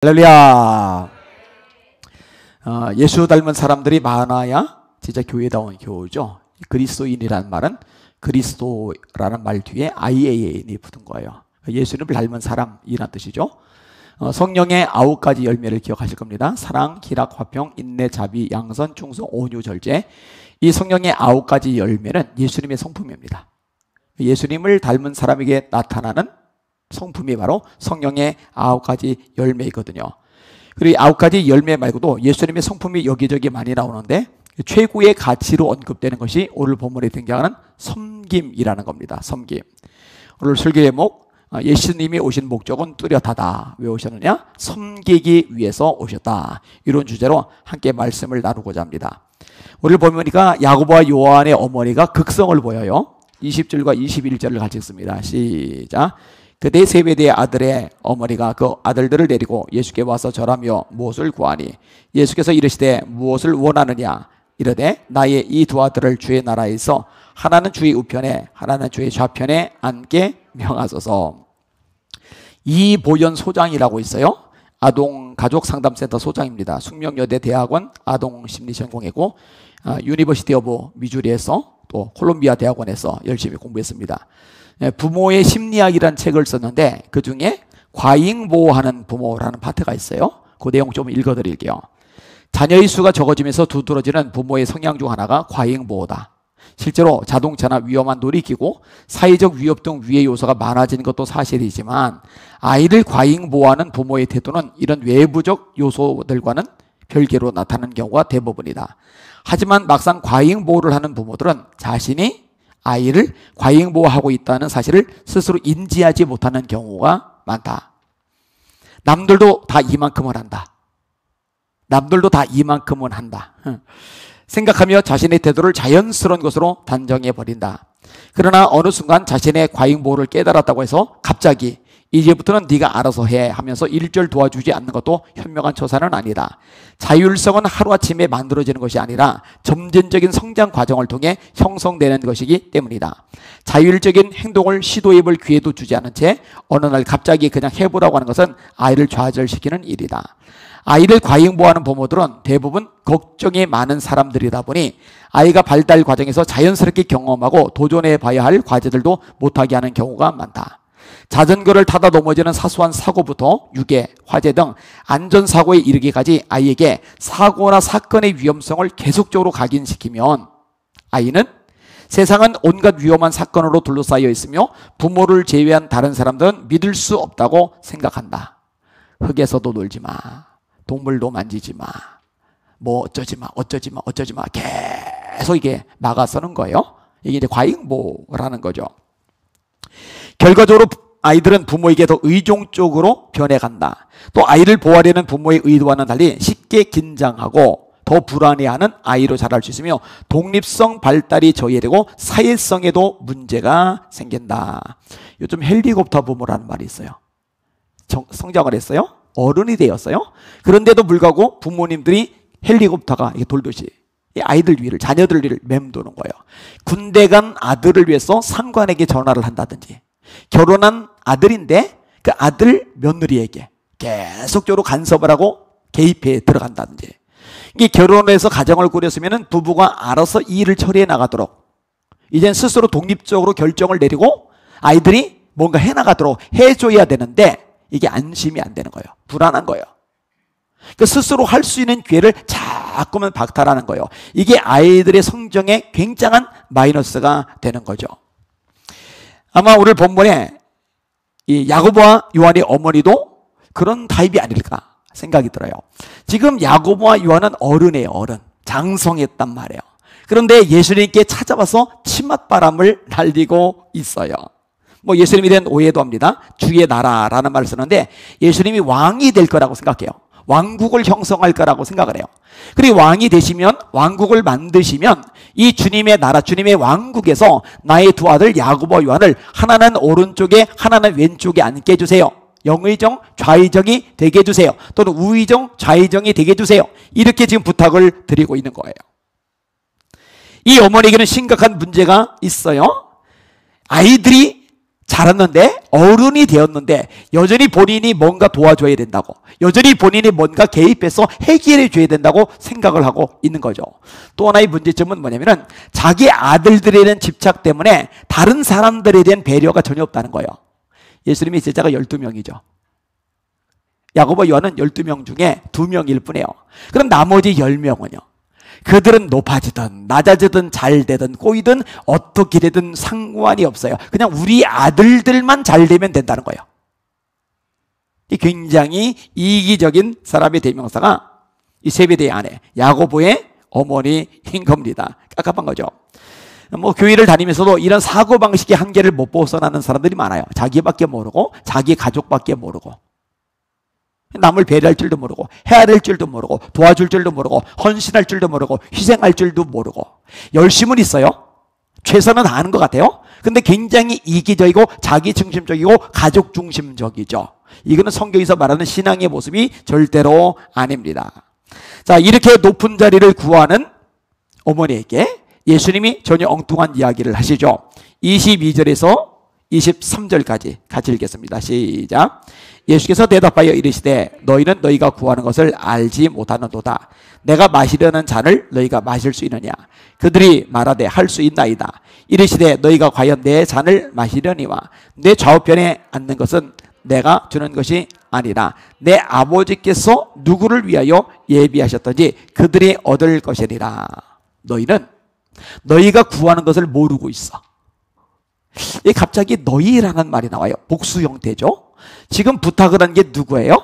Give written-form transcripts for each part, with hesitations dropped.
할렐루야. 예수 닮은 사람들이 많아야 진짜 교회다운 교우죠. 그리스도인이라는 말은 그리스도라는 말 뒤에 IAN이 붙은 거예요. 예수님을 닮은 사람이란 뜻이죠. 성령의 9가지 열매를 기억하실 겁니다. 사랑, 기락, 화평, 인내, 자비, 양선, 충성, 온유, 절제. 이 성령의 9가지 열매는 예수님의 성품입니다. 예수님을 닮은 사람에게 나타나는 성품이 바로 성령의 9가지 열매이거든요. 그리고 9가지 열매 말고도 예수님의 성품이 여기저기 많이 나오는데 최고의 가치로 언급되는 것이 오늘 본문에 등장하는 섬김이라는 겁니다. 섬김. 오늘 설교 제목, 예수님이 오신 목적은 뚜렷하다. 왜 오셨느냐? 섬기기 위해서 오셨다. 이런 주제로 함께 말씀을 나누고자 합니다. 오늘 보니까 야고보와 요한의 어머니가 극성을 보여요. 20절과 21절을 같이 읽습니다. 시작. 그때 세베대의 아들의 어머니가 그 아들들을 데리고 예수께 와서 절하며 무엇을 구하니 예수께서 이르시되 무엇을 원하느냐 이르되 나의 이 두 아들을 주의 나라에서 하나는 주의 우편에 하나는 주의 좌편에 앉게 명하소서. 이보연 소장이라고 있어요. 아동가족상담센터 소장입니다. 숙명여대 대학원 아동심리전공이고 유니버시티 오브 미주리에서 또 콜롬비아 대학원에서 열심히 공부했습니다. 부모의 심리학이라는 책을 썼는데 그 중에 과잉보호하는 부모라는 파트가 있어요. 그 내용 좀 읽어드릴게요. 자녀의 수가 적어지면서 두드러지는 부모의 성향 중 하나가 과잉보호다. 실제로 자동차나 위험한 놀이기구, 사회적 위협 등 위해 요소가 많아지는 것도 사실이지만 아이를 과잉보호하는 부모의 태도는 이런 외부적 요소들과는 별개로 나타나는 경우가 대부분이다. 하지만 막상 과잉보호를 하는 부모들은 자신이 아이를 과잉보호하고 있다는 사실을 스스로 인지하지 못하는 경우가 많다. 남들도 다 이만큼은 한다. 남들도 다 이만큼은 한다. 생각하며 자신의 태도를 자연스러운 것으로 단정해버린다. 그러나 어느 순간 자신의 과잉보호를 깨달았다고 해서 갑자기 이제부터는 네가 알아서 해 하면서 일절 도와주지 않는 것도 현명한 처사는 아니다. 자율성은 하루아침에 만들어지는 것이 아니라 점진적인 성장 과정을 통해 형성되는 것이기 때문이다. 자율적인 행동을 시도해볼 기회도 주지 않은 채 어느 날 갑자기 그냥 해보라고 하는 것은 아이를 좌절시키는 일이다. 아이를 과잉보호하는 부모들은 대부분 걱정이 많은 사람들이다 보니 아이가 발달 과정에서 자연스럽게 경험하고 도전해 봐야 할 과제들도 못하게 하는 경우가 많다. 자전거를 타다 넘어지는 사소한 사고부터 유괴, 화재 등 안전사고에 이르기까지 아이에게 사고나 사건의 위험성을 계속적으로 각인시키면 아이는 세상은 온갖 위험한 사건으로 둘러싸여 있으며 부모를 제외한 다른 사람들은 믿을 수 없다고 생각한다. 흙에서도 놀지 마. 동물도 만지지 마. 뭐 어쩌지 마. 계속 이게 막아서는 거예요. 이게 이제 과잉보호라는 거죠. 결과적으로 아이들은 부모에게 더 의존적으로 변해간다. 또 아이를 보호하려는 부모의 의도와는 달리 쉽게 긴장하고 더 불안해하는 아이로 자랄 수 있으며 독립성 발달이 저해되고 사회성에도 문제가 생긴다. 요즘 헬리콥터 부모라는 말이 있어요. 성장을 했어요. 어른이 되었어요. 그런데도 불구하고 부모님들이 헬리콥터가 이렇게 돌듯이 아이들 위를, 자녀들 위를 맴도는 거예요. 군대 간 아들을 위해서 상관에게 전화를 한다든지, 결혼한 아들인데 그 아들 며느리에게 계속적으로 간섭을 하고 개입해 들어간다든지, 이게 결혼해서 가정을 꾸렸으면 부부가 알아서 이 일을 처리해 나가도록 이젠 스스로 독립적으로 결정을 내리고 아이들이 뭔가 해 나가도록 해줘야 되는데 이게 안심이 안 되는 거예요. 불안한 거예요. 그러니까 스스로 할 수 있는 기회를 자꾸만 박탈하는 거예요. 이게 아이들의 성장에 굉장한 마이너스가 되는 거죠. 아마 오늘 본문에 이 야고보와 요한의 어머니도 그런 타입이 아닐까 생각이 들어요. 지금 야고보와 요한은 어른이에요. 어른. 장성했단 말이에요. 그런데 예수님께 찾아와서 치맛바람을 날리고 있어요. 뭐 예수님에 대한 오해도 합니다. 주의 나라라는 말을 쓰는데 예수님이 왕이 될 거라고 생각해요. 왕국을 형성할 거라고 생각을 해요. 그리고 왕이 되시면, 왕국을 만드시면 이 주님의 나라, 주님의 왕국에서 나의 두 아들 야고보와 요한을 하나는 오른쪽에 하나는 왼쪽에 앉게 해주세요. 영의정, 좌의정이 되게 해주세요. 또는 우의정, 좌의정이 되게 해주세요. 이렇게 지금 부탁을 드리고 있는 거예요. 이 어머니에게는 심각한 문제가 있어요. 아이들이 자랐는데 어른이 되었는데 여전히 본인이 뭔가 도와줘야 된다고, 여전히 본인이 뭔가 개입해서 해결해 줘야 된다고 생각을 하고 있는 거죠. 또 하나의 문제점은 뭐냐면은 자기 아들들에 대한 집착 때문에 다른 사람들에 대한 배려가 전혀 없다는 거예요. 예수님의 제자가 12명이죠. 야고보, 요한은 12명 중에 2명일 뿐이에요. 그럼 나머지 10명은요? 그들은 높아지든 낮아지든 잘 되든 꼬이든 어떻게 되든 상관이 없어요. 그냥 우리 아들들만 잘 되면 된다는 거예요. 이 굉장히 이기적인 사람의 대명사가 이 세베대의 아내 야고보의 어머니인 겁니다. 깝깝한 거죠. 뭐 교회를 다니면서도 이런 사고방식의 한계를 못 벗어나는 사람들이 많아요. 자기밖에 모르고 자기 가족밖에 모르고 남을 배려할 줄도 모르고 해야 될 줄도 모르고 도와줄 줄도 모르고 헌신할 줄도 모르고 희생할 줄도 모르고 열심은 있어요. 최선은 다하는 것 같아요. 근데 굉장히 이기적이고 자기중심적이고 가족중심적이죠. 이거는 성경에서 말하는 신앙의 모습이 절대로 아닙니다. 자, 이렇게 높은 자리를 구하는 어머니에게 예수님이 전혀 엉뚱한 이야기를 하시죠. 22절에서 23절까지 같이 읽겠습니다. 시작. 예수께서 대답하여 이르시되 너희는 너희가 구하는 것을 알지 못하는도다. 내가 마시려는 잔을 너희가 마실 수 있느냐? 그들이 말하되 할 수 있나이다. 이르시되 너희가 과연 내 잔을 마시려니와 내 좌우편에 앉는 것은 내가 주는 것이 아니라 내 아버지께서 누구를 위하여 예비하셨던지 그들이 얻을 것이리라. 너희는 너희가 구하는 것을 모르고 있어. 갑자기 너희라는 말이 나와요. 복수 형태죠. 지금 부탁을 한 게 누구예요?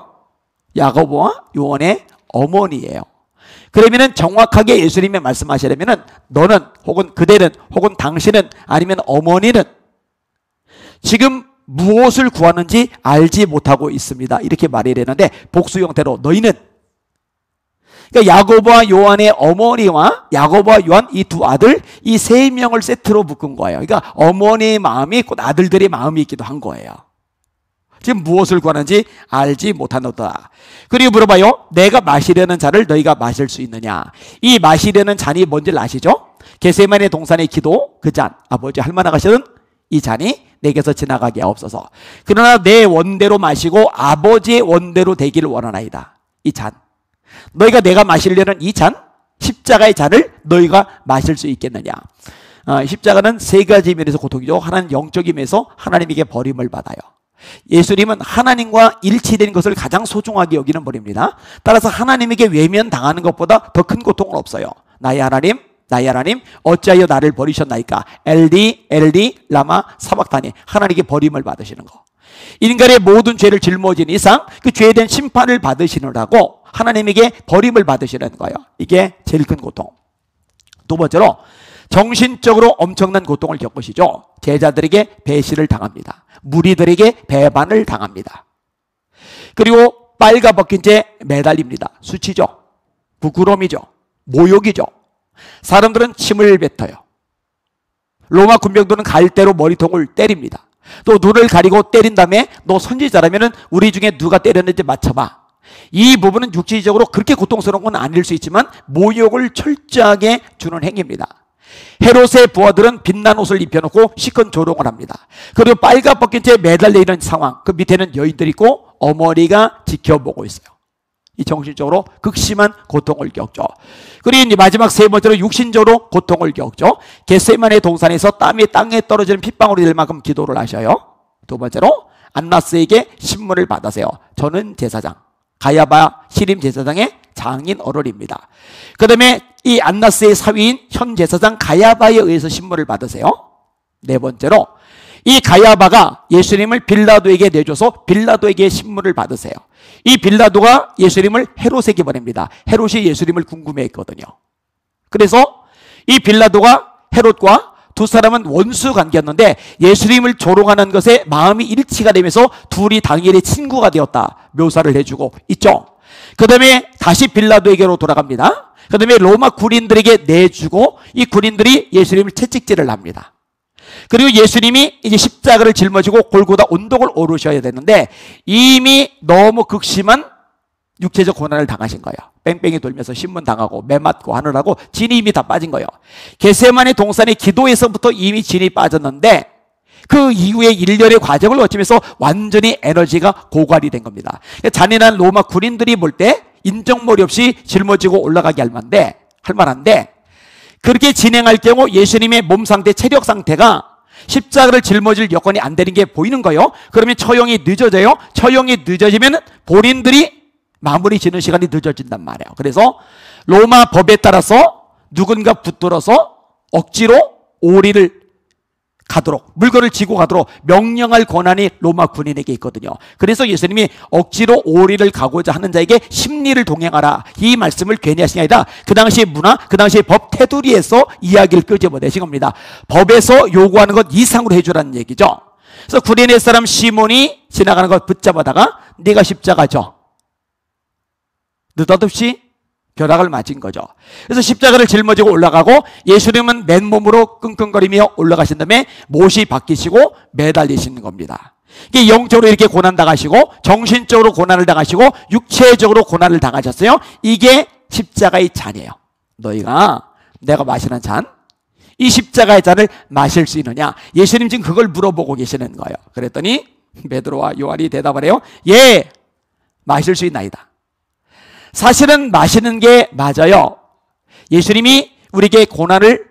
야고보와 요한의 어머니예요. 그러면은 정확하게 예수님이 말씀하시려면은 너는 혹은 그대는 혹은 당신은 아니면 어머니는 지금 무엇을 구하는지 알지 못하고 있습니다. 이렇게 말해야 되는데 복수 형태로 너희는, 그러니까 야고보와 요한의 어머니와 야고보와 요한 이 두 아들, 이 세 명을 세트로 묶은 거예요. 그러니까 어머니의 마음이 곧 아들들의 마음이 있기도 한 거예요. 지금 무엇을 구하는지 알지 못하노다. 그리고 물어봐요. 내가 마시려는 잔을 너희가 마실 수 있느냐? 이 마시려는 잔이 뭔지 아시죠? 겟세마네 동산의 기도, 그 잔, 아버지 할만하시는 이 잔이 내게서 지나가게 없어서 그러나 내 원대로 마시고 아버지의 원대로 되기를 원하나이다. 이 잔, 너희가 내가 마시려는 이 잔, 십자가의 잔을 너희가 마실 수 있겠느냐? 십자가는 세 가지 면에서 고통이죠. 하나는 영적인 면에서 하나님에게 버림을 받아요. 예수님은 하나님과 일치된 것을 가장 소중하게 여기는 분입니다. 따라서 하나님에게 외면당하는 것보다 더 큰 고통은 없어요. 나의 하나님, 나의 하나님 어찌하여 나를 버리셨나이까? 엘리 엘리 라마 사박다니. 하나님께 버림을 받으시는 거. 인간의 모든 죄를 짊어진 이상 그 죄에 대한 심판을 받으시느라고 하나님에게 버림을 받으시는 거예요. 이게 제일 큰 고통. 두 번째로 정신적으로 엄청난 고통을 겪으시죠. 제자들에게 배신을 당합니다. 무리들에게 배반을 당합니다. 그리고 빨가벗긴 채 매달립니다. 수치죠. 부끄러움이죠. 모욕이죠. 사람들은 침을 뱉어요. 로마 군병들은 갈대로 머리통을 때립니다. 또 눈을 가리고 때린 다음에 너 선지자라면 우리 중에 누가 때렸는지 맞춰봐. 이 부분은 육체적으로 그렇게 고통스러운 건 아닐 수 있지만 모욕을 철저하게 주는 행위입니다. 헤롯의 부하들은 빛난 옷을 입혀놓고 시큰 조롱을 합니다. 그리고 빨가벗긴 채 매달려 있는 상황, 그 밑에는 여인들이 있고 어머니가 지켜보고 있어요. 이 정신적으로 극심한 고통을 겪죠. 그리고 이제 마지막 세 번째로 육신적으로 고통을 겪죠. 겟세마네 동산에서 땀이 땅에 떨어지는 핏방울이 될 만큼 기도를 하셔요. 두 번째로 안나스에게 신문을 받으세요. 저는 제사장, 가야바 시림 제사장의 장인 어른입니다. 그 다음에 이 안나스의 사위인 현 제사장 가야바에 의해서 신문을 받으세요. 네 번째로 이 가야바가 예수님을 빌라도에게 내줘서 빌라도에게 신문을 받으세요. 이 빌라도가 예수님을 헤롯에게 보냅니다. 헤롯이 예수님을 궁금해했거든요. 그래서 이 빌라도가 헤롯과 두 사람은 원수 관계였는데 예수님을 조롱하는 것에 마음이 일치가 되면서 둘이 당일에 친구가 되었다 묘사를 해주고 있죠. 그 다음에 다시 빌라도에게로 돌아갑니다. 그 다음에 로마 군인들에게 내주고 이 군인들이 예수님을 채찍질을 합니다. 그리고 예수님이 이제 십자가를 짊어지고 골고다 언덕을 오르셔야 되는데 이미 너무 극심한 육체적 고난을 당하신 거예요. 뺑뺑이 돌면서 신문 당하고 매 맞고 하느라고 진이 이미 다 빠진 거예요. 겟세마네 동산의 기도에서부터 이미 진이 빠졌는데 그 이후에 일련의 과정을 거치면서 완전히 에너지가 고갈이 된 겁니다. 잔인한 로마 군인들이 볼 때 인정머리 없이 짊어지고 올라가게 할 만한데 그렇게 진행할 경우 예수님의 몸 상태, 체력 상태가 십자가를 짊어질 여건이 안 되는 게 보이는 거예요. 그러면 처형이 늦어져요. 처형이 늦어지면 본인들이 마무리 지는 시간이 늦어진단 말이에요. 그래서 로마 법에 따라서 누군가 붙들어서 억지로 오리를 가도록, 물건을 지고 가도록 명령할 권한이 로마 군인에게 있거든요. 그래서 예수님이 억지로 오리를 가고자 하는 자에게 심리를 동행하라, 이 말씀을 괜히 하신 게 아니라 그 당시 문화, 그 당시 법 테두리에서 이야기를 끄집어내신 겁니다. 법에서 요구하는 것 이상으로 해주라는 얘기죠. 그래서 구레네 사람 시몬이 지나가는 것 붙잡아다가 네가 십자가죠, 느닷없이 벼락을 맞은 거죠. 그래서 십자가를 짊어지고 올라가고 예수님은 맨몸으로 끙끙거리며 올라가신 다음에 못이 바뀌시고 매달리시는 겁니다. 이게 영적으로 이렇게 고난당하시고 정신적으로 고난을 당하시고 육체적으로 고난을 당하셨어요. 이게 십자가의 잔이에요. 너희가 내가 마시는 잔, 이 십자가의 잔을 마실 수 있느냐? 예수님 지금 그걸 물어보고 계시는 거예요. 그랬더니 베드로와 요한이 대답을 해요. 예, 마실 수 있나이다. 사실은 마시는 게 맞아요. 예수님이 우리에게 고난을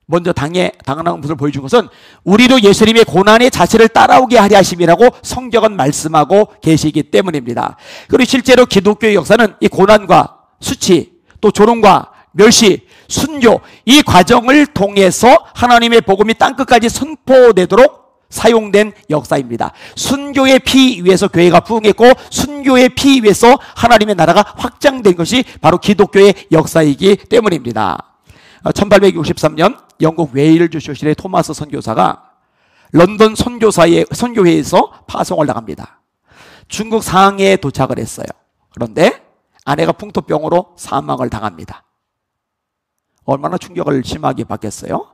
먼저 당하는 것을 보여준 것은 우리도 예수님의 고난의 자체를 따라오게 하려 하심이라고 성경은 말씀하고 계시기 때문입니다. 그리고 실제로 기독교의 역사는 이 고난과 수치, 또 조롱과 멸시, 순교, 이 과정을 통해서 하나님의 복음이 땅끝까지 선포되도록 사용된 역사입니다. 순교의 피 위에서 교회가 부흥했고 순교의 피 위에서 하나님의 나라가 확장된 것이 바로 기독교의 역사이기 때문입니다. 1863년 영국 웨일즈 출신의 토마스 선교사가 런던 선교회에서 파송을 나갑니다. 중국 상해에 도착을 했어요. 그런데 아내가 풍토병으로 사망을 당합니다. 얼마나 충격을 심하게 받겠어요?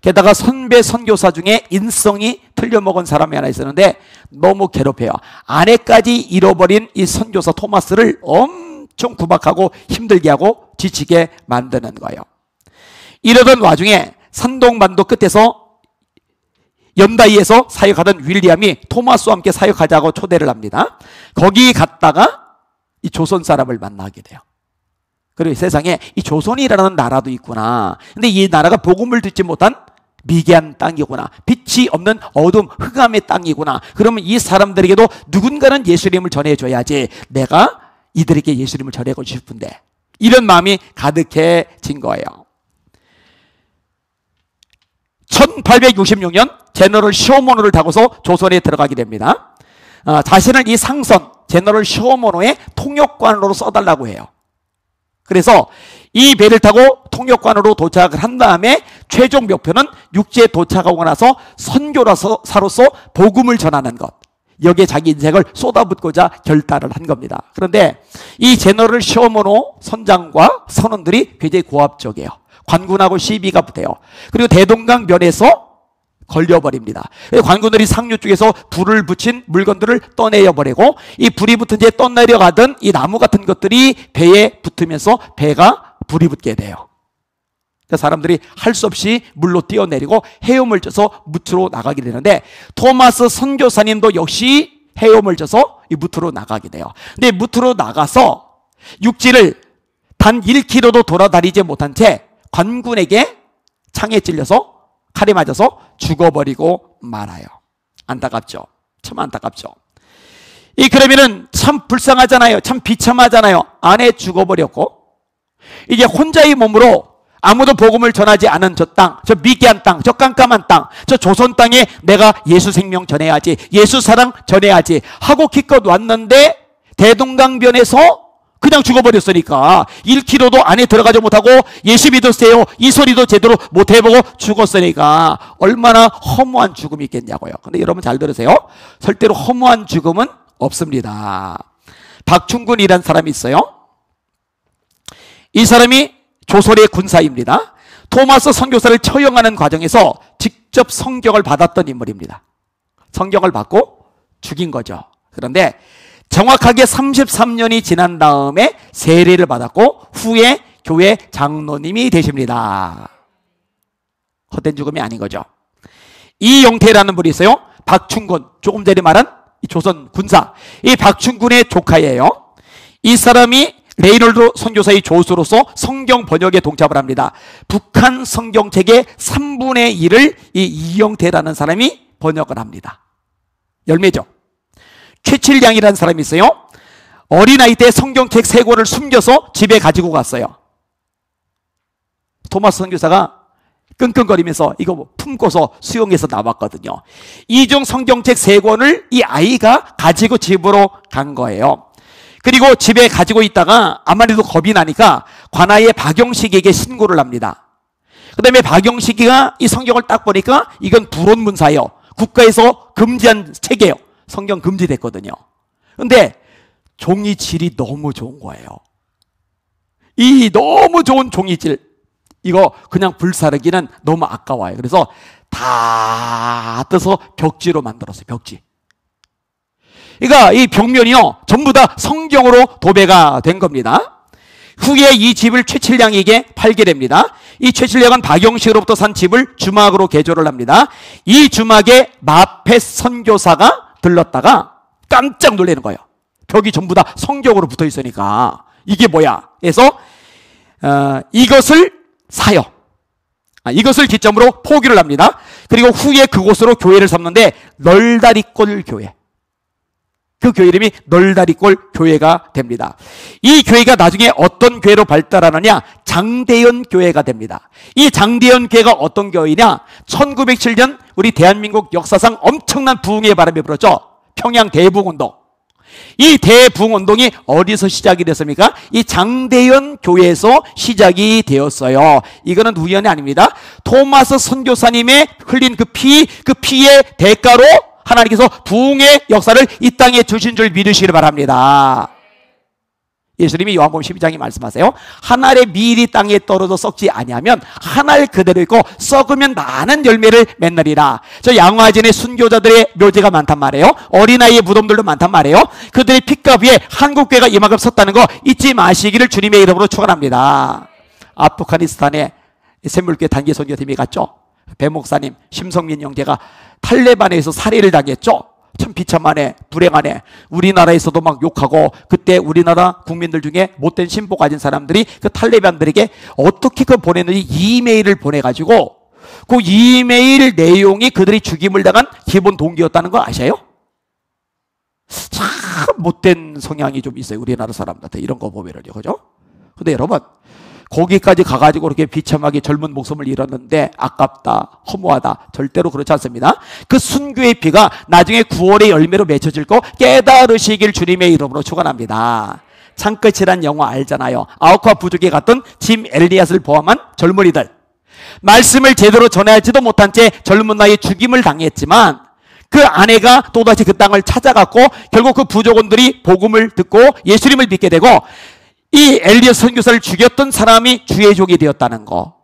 게다가 선배 선교사 중에 인성이 틀려먹은 사람이 하나 있었는데 너무 괴롭혀요. 아내까지 잃어버린 이 선교사 토마스를 엄청 구박하고 힘들게 하고 지치게 만드는 거예요. 이러던 와중에 산동반도 끝에서 연다이에서 사역하던 윌리엄이 토마스와 함께 사역하자고 초대를 합니다. 거기 갔다가 이 조선 사람을 만나게 돼요. 그리고 세상에 이 조선이라는 나라도 있구나. 근데 이 나라가 복음을 듣지 못한 미개한 땅이구나. 빛이 없는 어둠, 흑암의 땅이구나. 그러면 이 사람들에게도 누군가는 예수님을 전해줘야지. 내가 이들에게 예수님을 전하고 싶은데. 이런 마음이 가득해진 거예요. 1866년 제너럴 쇼모노를 타고서 조선에 들어가게 됩니다. 자신을 이 상선 제너럴 쇼모노의 통역관으로 써달라고 해요. 그래서 이 배를 타고 통역관으로 도착을 한 다음에 최종 목표는 육지에 도착하고 나서 선교사로서 복음을 전하는 것, 여기에 자기 인생을 쏟아붓고자 결단을 한 겁니다. 그런데 이 제너럴 쇼모노 선장과 선원들이 굉장히 고압적이에요. 관군하고 시비가 붙어요. 그리고 대동강변에서 걸려버립니다. 관군들이 상류 쪽에서 불을 붙인 물건들을 떠내려버리고 이 불이 붙은 채 떠내려가던 이 나무 같은 것들이 배에 붙으면서 배가 불이 붙게 돼요. 사람들이 할 수 없이 물로 뛰어내리고 헤엄을 쪄서 무트로 나가게 되는데 토마스 선교사님도 역시 헤엄을 쪄서 이 무트로 나가게 돼요. 근데 무트로 나가서 육지를 단 1km도 돌아다니지 못한 채 관군에게 창에 찔려서 칼에 맞아서 죽어버리고 말아요. 안타깝죠. 참 안타깝죠. 그러면은 참 불쌍하잖아요. 참 비참하잖아요. 아내 죽어버렸고 이제 혼자의 몸으로 아무도 복음을 전하지 않은 저 땅, 저 미개한 땅, 저 깜깜한 땅, 저 조선 땅에 내가 예수 생명 전해야지, 예수 사랑 전해야지 하고 기껏 왔는데 대동강변에서 그냥 죽어버렸으니까 1km도 안에 들어가지 못하고 예수 믿으세요 이 소리도 제대로 못해보고 죽었으니까 얼마나 허무한 죽음이 있겠냐고요. 근데 여러분 잘 들으세요. 절대로 허무한 죽음은 없습니다. 박충근이라는 사람이 있어요. 이 사람이 조선의 군사입니다. 토마스 선교사를 처형하는 과정에서 직접 성경을 받았던 인물입니다. 성경을 받고 죽인 거죠. 그런데 정확하게 33년이 지난 다음에 세례를 받았고 후에 교회 장로님이 되십니다. 헛된 죽음이 아닌 거죠. 이영태라는 분이 있어요. 박충군, 조금 전에 말한 조선 군사, 이 박충군의 조카예요. 이 사람이 레이놀드 선교사의 조수로서 성경 번역에 동참을 합니다. 북한 성경책의 3분의 1을 이 이영태라는 사람이 번역을 합니다. 열매죠. 최칠량이라는 사람이 있어요. 어린아이 때 성경책 3권을 숨겨서 집에 가지고 갔어요. 토마스 선교사가 끙끙거리면서 이거 품고서 수용해서 나왔거든요. 이중 성경책 3권을 이 아이가 가지고 집으로 간 거예요. 그리고 집에 가지고 있다가 아무래도 겁이 나니까 관아의 박영식에게 신고를 합니다. 그 다음에 박영식이가 이 성경을 딱 보니까 이건 불온문사예요. 국가에서 금지한 책이에요. 성경 금지됐거든요. 근데 종이 질이 너무 좋은 거예요. 이 너무 좋은 종이질, 이거 그냥 불사르기는 너무 아까워요. 그래서 다 뜯어서 벽지로 만들었어요. 벽지. 그러니까 이 벽면이요 전부 다 성경으로 도배가 된 겁니다. 후에 이 집을 최칠량에게 팔게 됩니다. 이 최칠량은 박영식으로부터 산 집을 주막으로 개조를 합니다. 이 주막에 마펫 선교사가 들렀다가 깜짝 놀라는 거예요. 벽이 전부 다 성경으로 붙어 있으니까 이게 뭐야? 그래서 이것을 사요. 이것을 기점으로 포기를 합니다. 그리고 후에 그곳으로 교회를 삼는데 널다리꼴 교회, 그 교회 이름이 널다리꼴 교회가 됩니다. 이 교회가 나중에 어떤 교회로 발달하느냐, 장대현 교회가 됩니다. 이 장대현 교회가 어떤 교회냐, 1907년 우리 대한민국 역사상 엄청난 부흥의 바람이 불었죠. 평양 대부흥운동. 이 대부흥운동이 어디서 시작이 됐습니까? 이 장대현 교회에서 시작이 되었어요. 이거는 우연이 아닙니다. 토마스 선교사님의 흘린 그 피의 대가로 하나님께서 부흥의 역사를 이 땅에 주신 줄 믿으시길 바랍니다. 예수님이 요한복음 12장에 말씀하세요. 한 알의 밀이 땅에 떨어져 썩지 아니하면 한 알 그대로 있고 썩으면 많은 열매를 맺느니라. 저 양화진의 순교자들의 묘지가 많단 말이에요. 어린아이의 무덤들도 많단 말이에요. 그들의 핏값 위에 한국교회가 이만큼 섰다는 거 잊지 마시기를 주님의 이름으로 축원합니다. 아프가니스탄에 샘물교회 단기 선교팀이 갔죠. 배 목사님 심성민 형제가 탈레반에서 살해를 당했죠. 참 비참하네, 불행하네. 우리나라에서도 막 욕하고, 그때 우리나라 국민들 중에 못된 신보 가진 사람들이 그 탈레반들에게 어떻게 그 보냈는지 이메일을 보내가지고 그 이메일 내용이 그들이 죽임을 당한 기본 동기였다는 거 아셔요? 참 못된 성향이 좀 있어요, 우리나라 사람들한테 이런 거 보면은요, 그죠? 근데 여러분, 거기까지 가가지고 그렇게 비참하게 젊은 목숨을 잃었는데 아깝다, 허무하다, 절대로 그렇지 않습니다. 그 순교의 피가 나중에 9월의 열매로 맺혀질 거 깨달으시길 주님의 이름으로 축원합니다. 창끝이란 영화 알잖아요. 아우카 부족에 갔던 짐 엘리엇을 포함한 젊은이들, 말씀을 제대로 전하지도 못한 채 젊은 나이에 죽임을 당했지만 그 아내가 또다시 그 땅을 찾아갔고 결국 그 부족원들이 복음을 듣고 예수님을 믿게 되고 이 엘리엇 선교사를 죽였던 사람이 주의 종이 되었다는 거.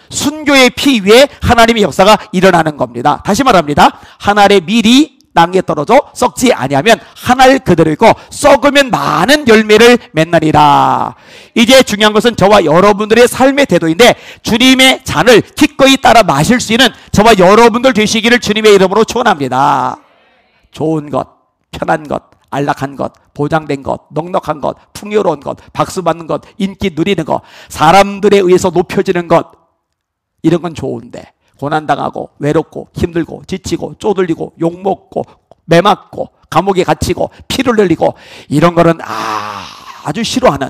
순교의 피 위에 하나님의 역사가 일어나는 겁니다. 다시 말합니다. 한 알의 밀이 땅에 떨어져 썩지 아니하면 한 알 그대로 있고 썩으면 많은 열매를 맺나니라. 이제 중요한 것은 저와 여러분들의 삶의 태도인데 주님의 잔을 기꺼이 따라 마실 수 있는 저와 여러분들 되시기를 주님의 이름으로 축원합니다. 좋은 것, 편한 것, 안락한 것, 보장된 것, 넉넉한 것, 풍요로운 것, 박수받는 것, 인기 누리는 것, 사람들에 의해서 높여지는 것, 이런 건 좋은데 고난당하고 외롭고 힘들고 지치고 쪼들리고 욕먹고 매맞고 감옥에 갇히고 피를 흘리고 이런 거는 아주 싫어하는,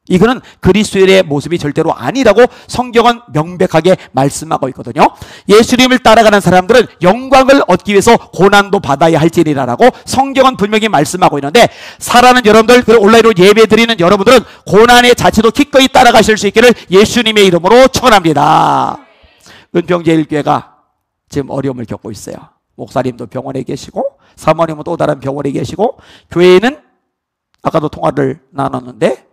이거는 그리스도인의 모습이 절대로 아니라고 성경은 명백하게 말씀하고 있거든요. 예수님을 따라가는 사람들은 영광을 얻기 위해서 고난도 받아야 할지니라라고 성경은 분명히 말씀하고 있는데, 사랑하는 여러분들, 그리고 온라인으로 예배드리는 여러분들은 고난의 자체도 기꺼이 따라가실 수 있기를 예수님의 이름으로 축원합니다. 은평제일교회가 지금 어려움을 겪고 있어요. 목사님도 병원에 계시고 사모님은 또 다른 병원에 계시고, 교회는 아까도 통화를 나눴는데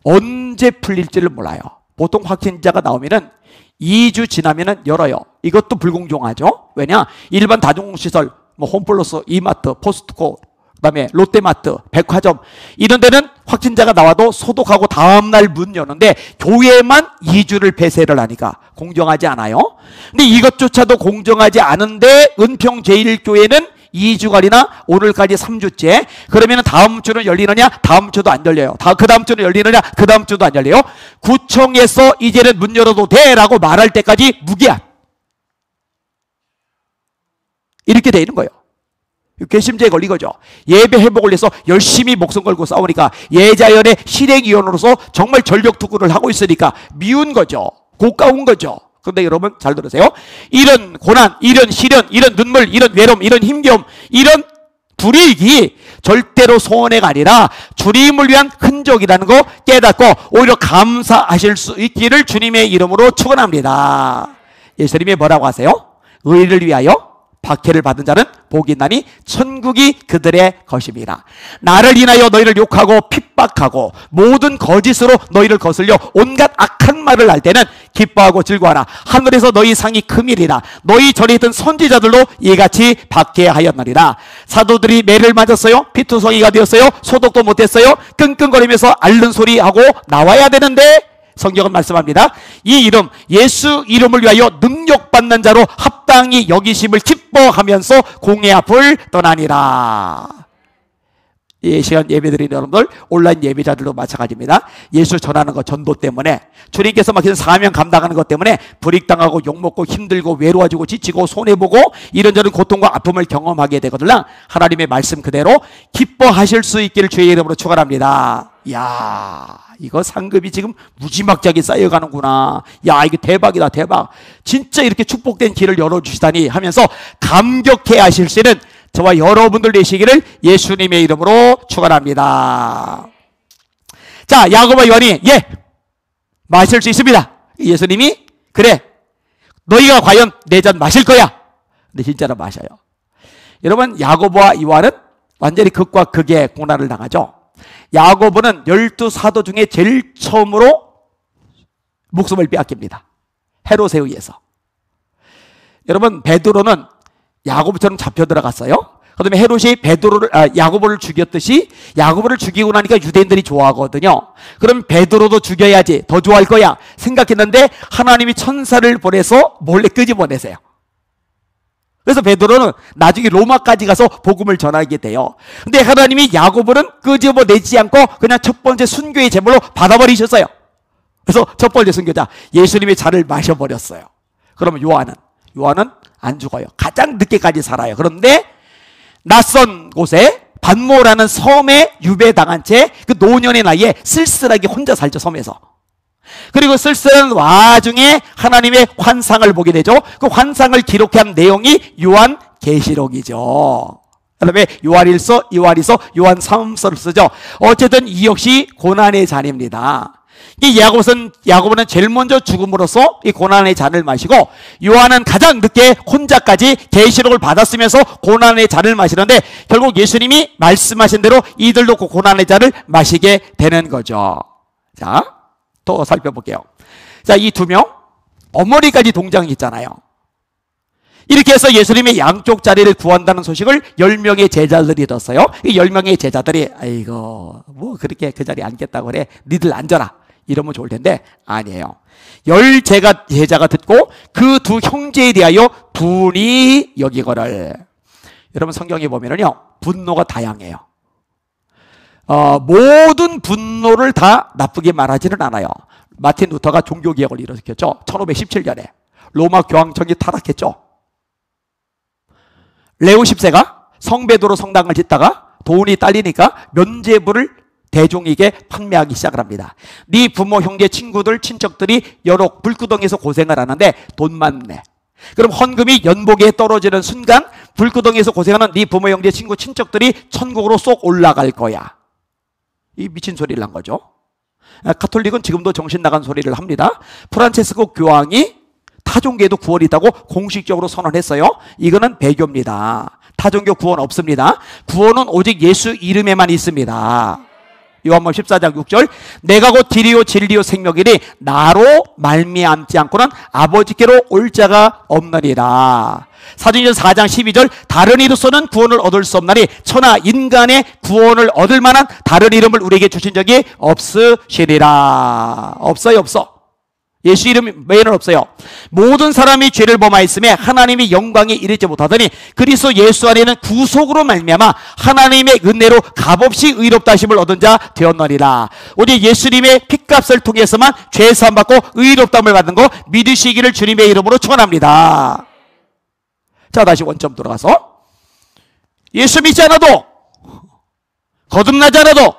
언제 풀릴지를 몰라요. 보통 확진자가 나오면은 2주 지나면은 열어요. 이것도 불공정하죠. 왜냐? 일반 다중시설, 뭐 홈플러스, 이마트, 포스트코, 그다음에 롯데마트, 백화점 이런 데는 확진자가 나와도 소독하고 다음날 문 여는데 교회만 2주를 폐쇄를 하니까 공정하지 않아요. 근데 이것조차도 공정하지 않은데 은평제일교회는 2주간이나 오늘까지 3주째. 그러면 다음 주는 열리느냐? 다음 주도 안 열려요. 그 다음 주는 열리느냐? 그 다음 주도 안 열려요. 구청에서 이제는 문 열어도 돼 라고 말할 때까지 무기한, 이렇게 돼 있는 거예요. 괘씸죄에 걸린 거죠. 예배 회복을 위해서 열심히 목숨 걸고 싸우니까, 예자연의 실행위원으로서 정말 전력투구를 하고 있으니까 미운 거죠. 고가운 거죠. 그런데 여러분 잘 들으세요. 이런 고난, 이런 시련, 이런 눈물, 이런 외로움, 이런 힘겨움, 이런 불이익이 절대로 손해가 아니라 주님을 위한 흔적이라는 거 깨닫고 오히려 감사하실 수 있기를 주님의 이름으로 축원합니다. 예수님이 뭐라고 하세요? 의를 위하여 박해를 받은 자는 복이 있나니 천국이 그들의 것입니다. 나를 인하여 너희를 욕하고 핍박하고 모든 거짓으로 너희를 거슬려 온갖 악한 말을 할 때는 기뻐하고 즐거워하라. 하늘에서 너희 상이 크밀이라. 너희 전에 있던 선지자들도 이같이 박해하였느니라. 사도들이 매를 맞았어요. 피투성이가 되었어요. 소독도 못했어요. 끙끙거리면서 앓는 소리하고 나와야 되는데 성경은 말씀합니다. 이 이름, 예수 이름을 위하여 능력받는 자로 합당히 여기심을 기뻐하면서 공의 앞을 떠나니라. 이 시간 예배드리는 여러분들, 온라인 예배자들도 마찬가지입니다. 예수 전하는 것, 전도 때문에, 주님께서 맡기는 사명 감당하는 것 때문에 불이익당하고 욕먹고 힘들고 외로워지고 지치고 손해보고 이런저런 고통과 아픔을 경험하게 되거든요. 하나님의 말씀 그대로 기뻐하실 수 있기를 주의 이름으로 축원합니다. 야, 이거 상급이 지금 무지막지하게 쌓여가는구나. 야, 이거 대박이다, 대박. 진짜 이렇게 축복된 길을 열어주시다니 하면서 감격해 하실 수 있는 저와 여러분들 되시기를 예수님의 이름으로 축원합니다. 자, 야고보와 요한이 마실 수 있습니다. 예수님이 그래, 너희가 과연 내 잔 마실 거야. 근데 진짜로 마셔요. 여러분, 야고보와 요한은 완전히 극과 극의 고난을 당하죠. 야고보는 12사도 중에 제일 처음으로 목숨을 빼앗깁니다. 헤롯에 의해서. 여러분, 베드로는 야고보처럼 잡혀 들어갔어요. 그다음에 헤롯이 야고보를 죽였듯이 야고보를 죽이고 나니까 유대인들이 좋아하거든요. 그럼 베드로도 죽여야지, 더 좋아할 거야 생각했는데 하나님이 천사를 보내서 몰래 끄집어내세요. 그래서 베드로는 나중에 로마까지 가서 복음을 전하게 돼요. 근데 하나님이 야고보는 끄집어내지 않고 그냥 첫 번째 순교의 제물로 받아버리셨어요. 그래서 첫 번째 순교자, 예수님의 잔을 마셔버렸어요. 그러면 요한은 안 죽어요. 가장 늦게까지 살아요. 그런데 낯선 곳에 반모라는 섬에 유배당한 채 그 노년의 나이에 쓸쓸하게 혼자 살죠, 섬에서. 그리고 쓸쓸한 와중에 하나님의 환상을 보게 되죠. 그 환상을 기록한 내용이 요한계시록이죠. 그다음에 요한일서, 요한이서, 요한삼서를 쓰죠. 어쨌든 이 역시 고난의 잔입니다. 이 야고보는 제일 먼저 죽음으로써 이 고난의 잔을 마시고, 요한은 가장 늦게 혼자까지 계시록을 받았으면서 고난의 잔을 마시는데, 결국 예수님이 말씀하신 대로 이들도 그 고난의 잔을 마시게 되는 거죠. 자, 또 살펴볼게요. 자, 이 두 명, 어머니까지 동장이 있잖아요. 이렇게 해서 예수님의 양쪽 자리를 구한다는 소식을 10명의 제자들이 들었어요. 이 10명의 제자들이 아이고 뭐 그렇게 그 자리에 앉겠다고 그래, 니들 앉아라 이러면 좋을 텐데 아니에요. 10제자가 듣고 그 두 형제에 대하여 분이 여기거를. 여러분, 성경에 보면은요, 분노가 다양해요. 모든 분노를 다 나쁘게 말하지는 않아요. 마틴 루터가 종교개혁을 일으켰죠. 1517년에 로마 교황청이 타락했죠. 레오 10세가 성베드로 성당을 짓다가 돈이 딸리니까 면죄부를 대중에게 판매하기 시작을 합니다. 네 부모, 형제, 친구들, 친척들이 여러 불구덩이에서 고생을 하는데 돈만 내. 그럼 헌금이 연복에 떨어지는 순간 불구덩이에서 고생하는 네 부모, 형제, 친구, 친척들이 천국으로 쏙 올라갈 거야. 이 미친 소리를 한 거죠. 가톨릭은 지금도 정신 나간 소리를 합니다. 프란체스코 교황이 타종교에도 구원이 있다고 공식적으로 선언했어요. 이거는 배교입니다. 타종교 구원 없습니다. 구원은 오직 예수 이름에만 있습니다. 요한복음 14장 6절, 내가 곧 길이요 진리요 생명이니 나로 말미암지 않고는 아버지께로 올 자가 없느니라. 사도행전 4장 12절, 다른 이로서는 구원을 얻을 수 없나니 천하 인간의 구원을 얻을 만한 다른 이름을 우리에게 주신 적이 없으시리라. 없어요, 없어. 예수 이름 외에는 없어요. 모든 사람이 죄를 범하였음에 하나님이 영광에 이르지 못하더니 그리스도 예수 안에는 구속으로 말미암아 하나님의 은혜로 값없이 의롭다 하심을 얻은 자 되었느니라. 오직 예수님의 핏값을 통해서만 죄 사함 받고 의롭다함을 받는 거 믿으시기를 주님의 이름으로 축원합니다. 자, 다시 원점 돌아가서 예수 믿지 않아도, 거듭나지 않아도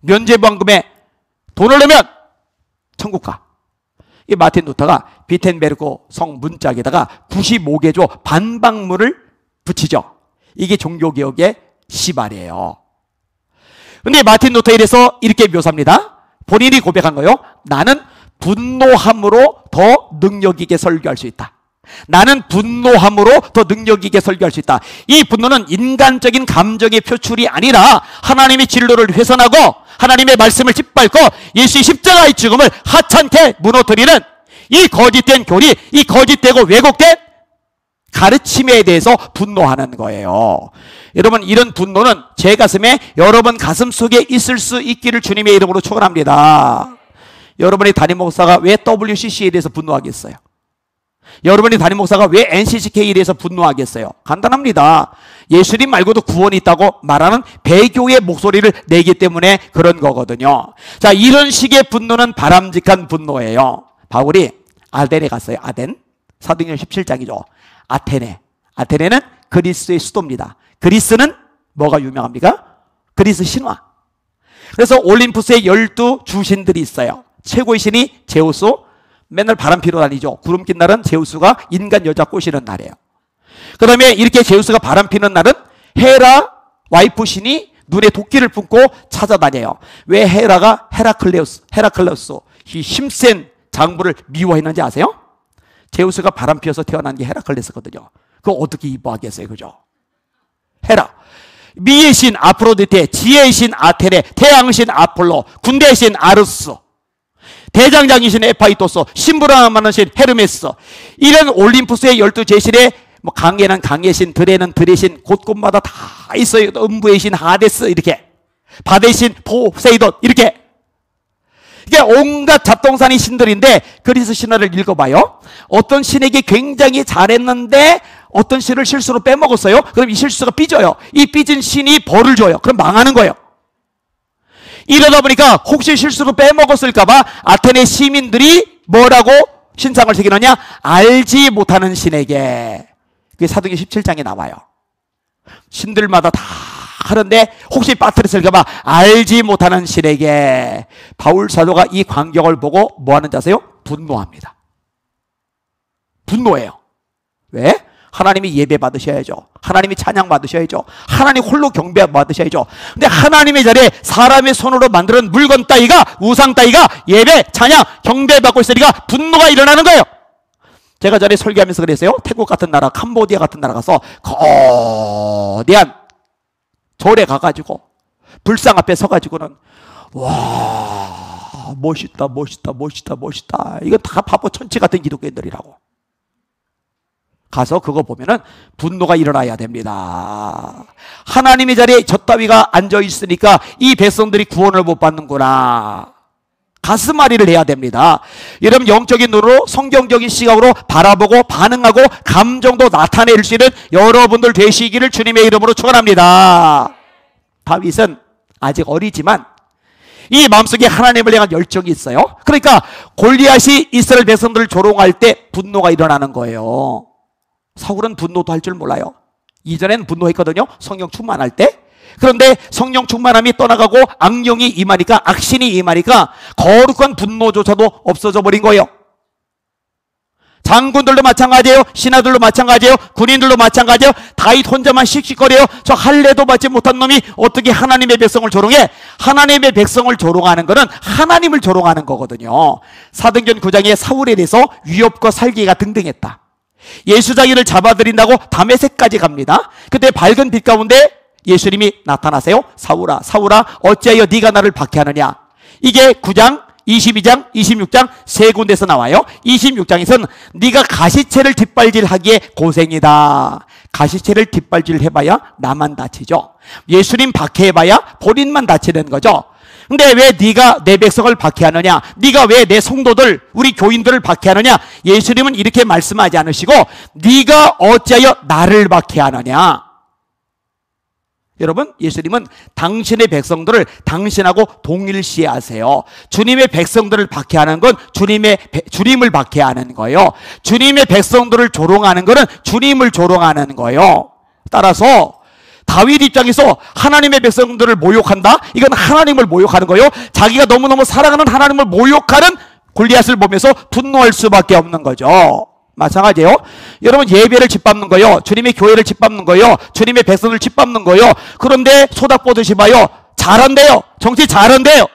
면죄부원금에 돈을 내면 천국 가. 이 마틴 루터가 비텐베르크 성 문짝에다가 95개조 반박문을 붙이죠. 이게 종교개혁의 시발이에요. 근데 마틴 루터 이래서 이렇게 묘사합니다. 본인이 고백한 거요. 나는 분노함으로 더 능력 있게 설교할 수 있다. 나는 분노함으로 더 능력 있게 설교할 수 있다. 이 분노는 인간적인 감정의 표출이 아니라 하나님의 진로를 훼손하고 하나님의 말씀을 짓밟고 예수의 십자가의 죽음을 하찮게 무너뜨리는 이 거짓된 교리, 이 거짓되고 왜곡된 가르침에 대해서 분노하는 거예요. 여러분, 이런 분노는 제 가슴에 여러분 가슴 속에 있을 수 있기를 주님의 이름으로 축원합니다. 여러분의 담임 목사가 왜 WCC에 대해서 분노하겠어요? 여러분이 담임 목사가 왜 NCCK에 대해서 분노하겠어요? 간단합니다. 예수님 말고도 구원이 있다고 말하는 배교의 목소리를 내기 때문에 그런 거거든요. 자, 이런 식의 분노는 바람직한 분노예요. 바울이 아덴에 갔어요. 아덴. 사도행전 17장이죠. 아테네는 그리스의 수도입니다. 그리스는 뭐가 유명합니까? 그리스 신화. 그래서 올림푸스에 12 주신들이 있어요. 최고의 신이 제우스. 맨날 바람 피러 다니죠. 구름 낀 날은 제우스가 인간 여자 꼬시는 날이에요. 그 다음에 이렇게 제우스가 바람 피는 날은 헤라 와이프 신이 눈에 도끼를 품고 찾아다녀요. 왜 헤라클레우스 이 힘센 장부를 미워했는지 아세요? 제우스가 바람 피어서 태어난 게 헤라클레스거든요. 그거 어떻게 이뻐하겠어요, 그죠? 헤라, 미의 신 아프로디테, 지혜의 신 아테네, 태양의 신 아폴로, 군대의 신 아르스, 대장장이신 에파이토스, 신부라는 신 헤르메스. 이런 올림푸스의 12제신에 뭐 강에는 강의 신, 들에는 들의 신, 곳곳마다 다 있어요. 음부의 신 하데스, 이렇게 바다의 신 포세이돈, 이렇게. 이게 온갖 잡동사니 신들인데 그리스 신화를 읽어봐요. 어떤 신에게 굉장히 잘했는데 어떤 신을 실수로 빼먹었어요. 그럼 이 실수가 삐져요. 이 삐진 신이 벌을 줘요. 그럼 망하는 거예요. 이러다 보니까 혹시 실수로 빼먹었을까봐 아테네 시민들이 뭐라고 신상을 새기느냐? 알지 못하는 신에게. 그게 사도행전 17장에 나와요. 신들마다 다 하는데 혹시 빠뜨렸을까봐 알지 못하는 신에게. 바울 사도가 이 광경을 보고 뭐 하는지 아세요? 분노합니다. 분노해요. 왜? 하나님이 예배 받으셔야죠. 하나님이 찬양 받으셔야죠. 하나님 홀로 경배 받으셔야죠. 근데 하나님의 자리에 사람의 손으로 만드는 물건 따위가, 우상 따위가 예배, 찬양, 경배 받고 있으니까 분노가 일어나는 거예요. 제가 전에 설교하면서 그랬어요. 태국 같은 나라, 캄보디아 같은 나라 가서 거대한 절에 가가지고 불상 앞에 서가지고는 와, 멋있다, 멋있다, 멋있다, 멋있다. 이건 다 바보 천치 같은 기독교인들이라고. 가서 그거 보면은 분노가 일어나야 됩니다. 하나님의 자리에 저 따위가 앉아 있으니까 이 백성들이 구원을 못 받는구나. 가슴앓이를 해야 됩니다. 여러분, 영적인 눈으로 성경적인 시각으로 바라보고 반응하고 감정도 나타낼 수 있는 여러분들 되시기를 주님의 이름으로 축원합니다. 다윗은 아직 어리지만 이 마음속에 하나님을 향한 열정이 있어요. 그러니까 골리앗이 이스라엘 백성들을 조롱할 때 분노가 일어나는 거예요. 사울은 분노도 할 줄 몰라요. 이전엔 분노했거든요. 성령 충만할 때. 그런데 성령 충만함이 떠나가고 악령이 임하니까, 악신이 임하니까 거룩한 분노조차도 없어져 버린 거예요. 장군들도 마찬가지예요. 신하들도 마찬가지예요. 군인들도 마찬가지예요. 다윗 혼자만 씩씩거려요. 저 할례도 받지 못한 놈이 어떻게 하나님의 백성을 조롱해? 하나님의 백성을 조롱하는 거는 하나님을 조롱하는 거거든요. 사도행전 9장에 사울에 대해서 위협과 살기가 등등했다. 예수 자기를 잡아들인다고 다메섹까지 갑니다. 그때 밝은 빛 가운데 예수님이 나타나세요. 사울아, 사울아, 어찌하여 네가 나를 박해하느냐. 이게 9장, 22장, 26장 세 군데서 나와요. 26장에서는 네가 가시채를 뒷발질하기에 고생이다. 가시채를 뒷발질 해봐야 나만 다치죠. 예수님 박해해봐야 본인만 다치는 거죠. 근데 왜 네가 내 백성을 박해하느냐? 네가 왜 내 성도들, 우리 교인들을 박해하느냐? 예수님은 이렇게 말씀하지 않으시고 네가 어찌하여 나를 박해하느냐? 여러분, 예수님은 당신의 백성들을 당신하고 동일시하세요. 주님의 백성들을 박해하는 건 주님을 박해하는 거예요. 주님의 백성들을 조롱하는 것은 주님을 조롱하는 거예요. 따라서 다윗 입장에서 하나님의 백성들을 모욕한다? 이건 하나님을 모욕하는 거예요. 자기가 너무너무 사랑하는 하나님을 모욕하는 골리앗을 보면서 분노할 수밖에 없는 거죠. 마찬가지예요. 여러분, 예배를 짓밟는 거예요. 주님의 교회를 짓밟는 거예요. 주님의 백성을 짓밟는 거예요. 그런데 소닥보듯이 봐요. 잘한대요. 정치 잘한대요.